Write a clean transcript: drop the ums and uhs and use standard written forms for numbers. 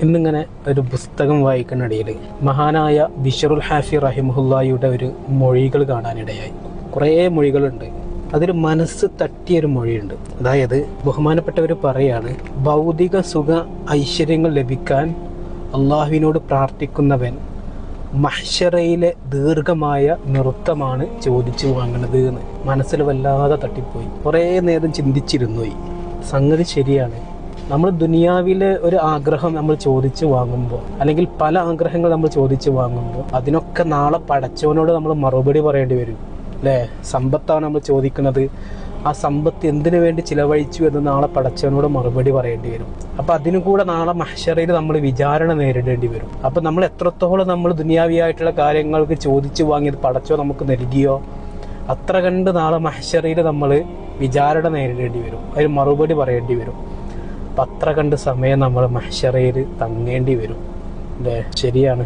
ഇന്നിങ്ങനെ ഒരു പുസ്തകം വായിക്കുന്നിടയിൽ മഹാനായ ബിശ്റുൽ ഹാഫി റഹിമഹുല്ലായുടെ ഒരു മൊഴികൾ കാണാനിടയായി. കുറേ മൊഴികളുണ്ട്. അതിൽ മനസ്സ് തട്ടിയൊരു മൊഴിയുണ്ട്. അതായത് ബഹുമാനപ്പെട്ടവർ പറയാണ്, ഭൗതിക സുഖ ഐശ്വര്യങ്ങൾ ലഭിക്കാൻ അള്ളാഹുവിനോട് പ്രാർത്ഥിക്കുന്നവൻ മഹ്ശറയിലെ ദീർഘമായ നൃത്തമാണ് ചോദിച്ചു വാങ്ങുന്നത് എന്ന് മനസ്സിൽ വല്ലാതെ തട്ടിപ്പോയി. കുറേ നേരം ചിന്തിച്ചിരുന്നു. സംഗതി ശരിയാണ്. നമ്മൾ ദുനിയാവിലെ ഒരു ആഗ്രഹം നമ്മൾ ചോദിച്ചു വാങ്ങുമ്പോൾ, അല്ലെങ്കിൽ പല ആഗ്രഹങ്ങൾ നമ്മൾ ചോദിച്ചു വാങ്ങുമ്പോൾ, അതിനൊക്കെ നാളെ പടച്ചവനോട് നമ്മൾ മറുപടി പറയേണ്ടി വരും അല്ലേ? സമ്പത്താണ് നമ്മൾ ചോദിക്കുന്നത്, ആ സമ്പത്ത് എന്തിനു വേണ്ടി ചിലവഴിച്ചു എന്ന് നാളെ പടച്ചവനോട് മറുപടി പറയേണ്ടി വരും. അപ്പം അതിനു കൂടെ നാളെ മഹ്ശറയിൽ നമ്മൾ വിചാരണ നേരിടേണ്ടി വരും. അപ്പം നമ്മൾ എത്രത്തോളം നമ്മൾ ദുനിയാവിയായിട്ടുള്ള കാര്യങ്ങൾക്ക് ചോദിച്ചു വാങ്ങിയത് പടച്ചോ നമുക്ക് നൽകിയോ, അത്ര കണ്ട് നാളെ മഹ്ശറയിൽ നമ്മൾ വിചാരണ നേരിടേണ്ടി വരും, അതിന് മറുപടി പറയേണ്ടി വരും. അപ്പം അത്ര കണ്ട് സമയം നമ്മൾ മഹ്ശറയിൽ തങ്ങേണ്ടി വരും അല്ലേ? ശരിയാണ്.